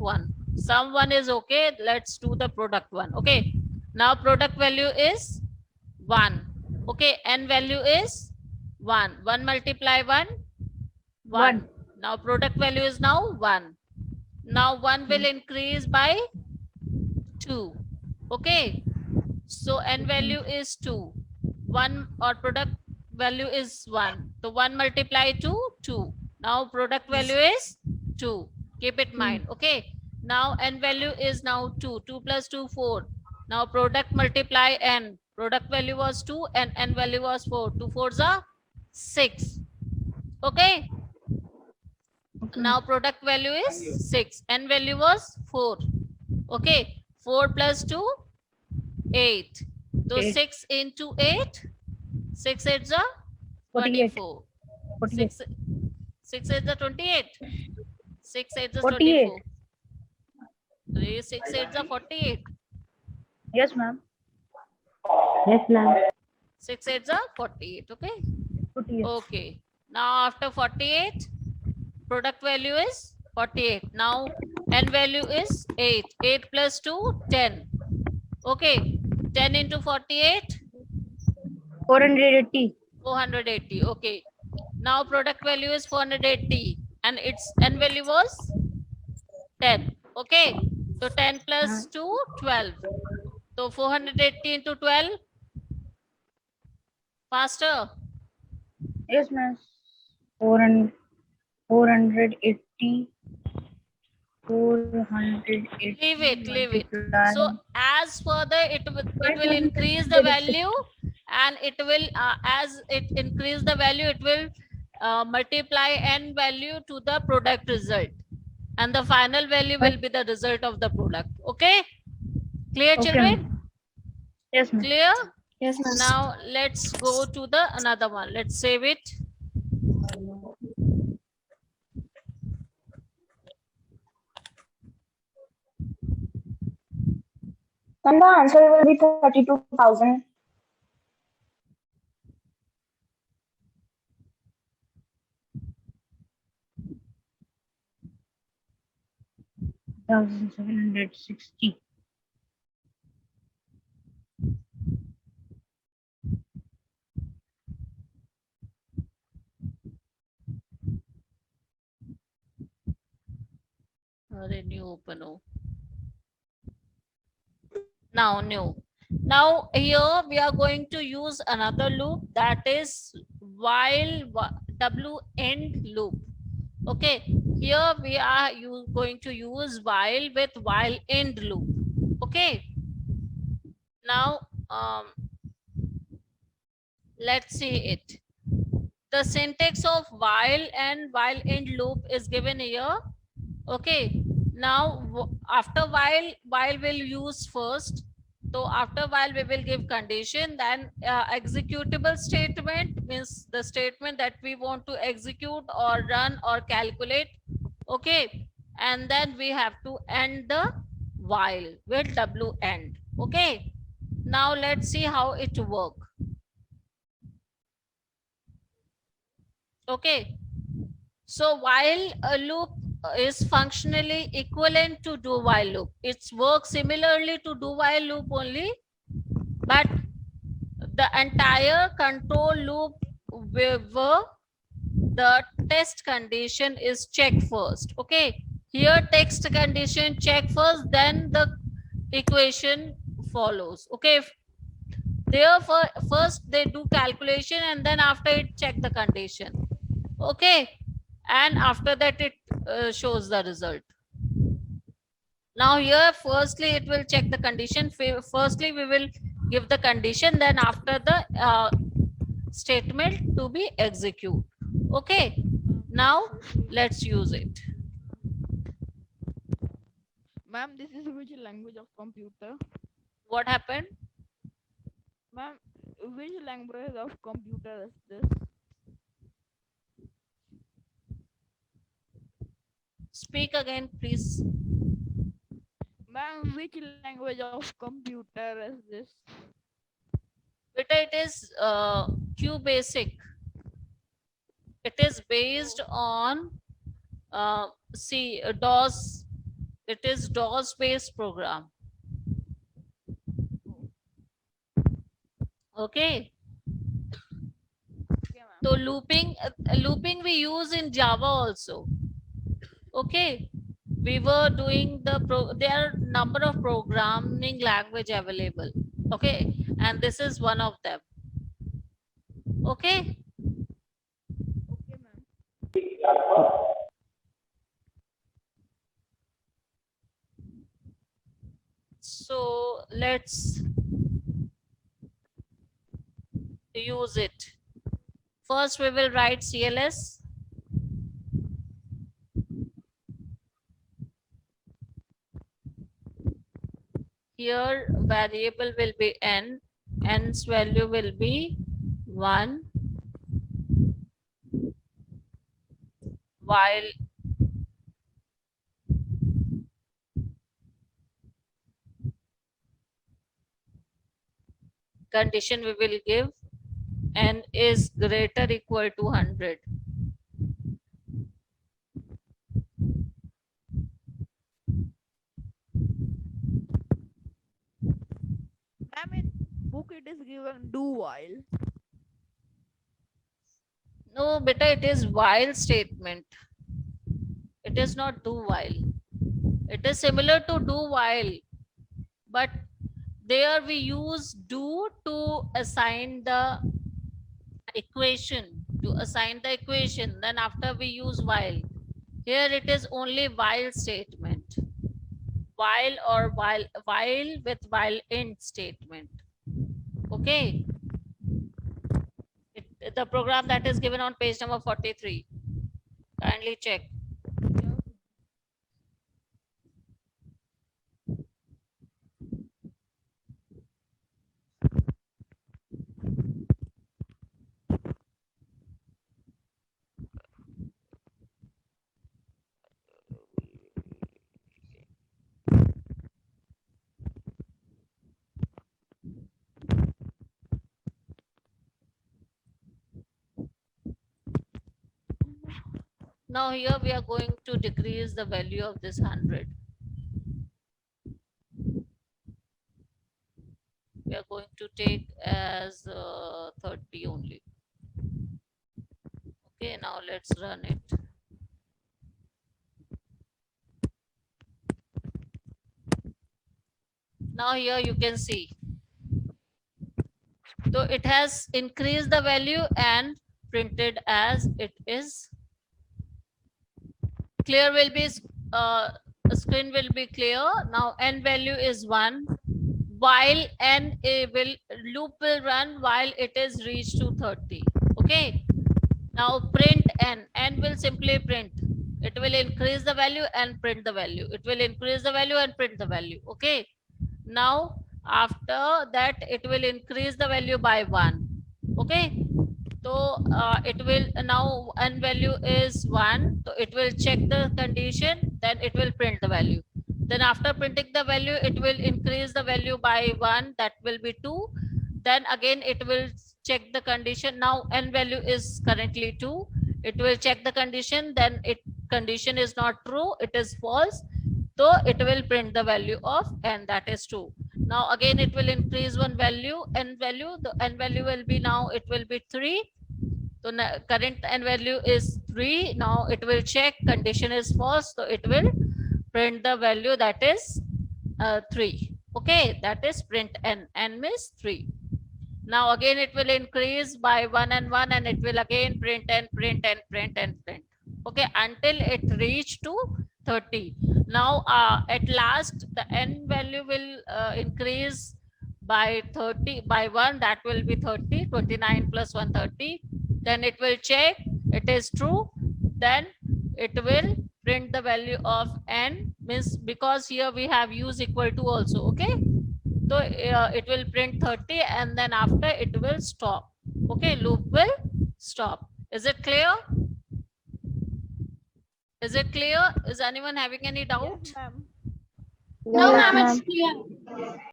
1. Sum 1 is okay. Let's do the product 1. Okay. Now product value is 1. Okay. N value is 1. 1 multiply 1. 1. Now product value is now 1. Now 1 will increase by 2. Okay. So n value is 2. 1 or product value is 1. So 1 multiply 2, 2. Now product value is 2. Keep it in mind. Okay. Now n value is now 2. 2 plus 2, 4. Now product multiply n. Product value was 2 and n value was 4. 2 4s are 6. Okay. Now product value is 6. N value was 4. Okay. 4 plus 2, 8. So 6 into 8. 6 8s are 24. 6 8s are 28. 6 8s are 24. 6 8s are 48. Yes, ma'am. Yes, ma'am. 6 8s are 48. Okay. 48. Okay. Now after 48, product value is 48. Now n value is 8. 8 plus 2, 10. Okay. 10 into 48, 480. 480. Okay. Now product value is 480 and its n value was 10. Okay. So 10 plus 2, 12. So 480 into 12. Faster. Yes, ma'am. 480. 480. Leave it. So as further it will increase the value, and it will as it increase the value, it will multiply n value to the product result, and the final value will be the result of the product. Okay. Clear, Okay, children? Yes, ma'am. Clear? Yes, ma'am. Now let's go to the another one. Let's save it. Then the answer will be 32,000. Thousand 760. New open. Now new. Now here we are going to use another loop, that is while w end loop. Okay. Here we are going to use while with while end loop. Okay. Now let's see it. The syntax of while and while end loop is given here. Okay. Now after while we'll use first. So after while we will give condition, then executable statement means the statement that we want to execute or run or calculate. Okay. And then we have to end the while with w end. Okay. Now let's see how it work. Okay. So while a loop is functionally equivalent to do while loop. It's works similarly to do while loop only, but the entire control loop where the test condition is checked first. Okay. Here text condition check first, then the equation follows. Okay. Therefore, first they do calculation and then after it check the condition. Okay. And after that it shows the result. Now here firstly it will check the condition. Firstly we will give the condition, then after the statement to be execute. Okay. Now let's use it. Ma'am, this is which language of computer? What happened? Ma'am, which language of computer is this? Speak again, please. Ma'am, which language of computer is this? Beta, it is QBasic. It is based on DOS. It is DOS based program. Okay. Okay, ma'am. So looping we use in Java also. Okay. We were doing there are number of programming language available. Okay. And this is one of them. Okay. Okay, ma'am. So let's use it. First, we will write CLS. Here, variable will be n. N's value will be 1. While condition we will give n is greater equal to 100. Ma'am, in book it is given do while. No, beta, it is while statement. It is not do while. It is similar to do while, but there we use do to assign the equation. Then after we use while. Here it is only while statement. While or while with while int statement. Okay. The program that is given on page number 43. Kindly check. Yeah. Now here we are going to decrease the value of this 100. We are going to take as 30 only. Okay, now let's run it. Now here you can see. So it has increased the value and printed as it is. Clear will be, screen will be clear. Now n value is 1. While loop will run while it is reached to 30. Okay. Now print n. N will simply print. It will increase the value and print the value. It will increase the value and print the value. Okay. Now after that it will increase the value by 1. Okay. So it will now n value is 1. So it will check the condition, then it will print the value. Then after printing the value, it will increase the value by 1. That will be 2. Then again it will check the condition. Now n value is currently 2. It will check the condition, then condition is not true, it is false. So it will print the value of n, that is 2. Now again it will increase one value, n value. The n value will be now it will be 3. So current n value is 3. Now it will check condition is false. So it will print the value that is 3. Okay, that is print n. N means 3. Now again it will increase by 1 and 1 and it will again print and print and print and print. Okay, until it reach to 30. Now at last the n value will increase by 30 by 1, that will be 30. 29 plus 1 30. Then it will check it is true, then it will print the value of n, means because here we have use equal to also. Okay, so it will print 30 and then after it will stop. Okay, loop will stop. Is it clear? Is it clear? Is anyone having any doubt? Yes, ma'am. No, ma'am, it's clear.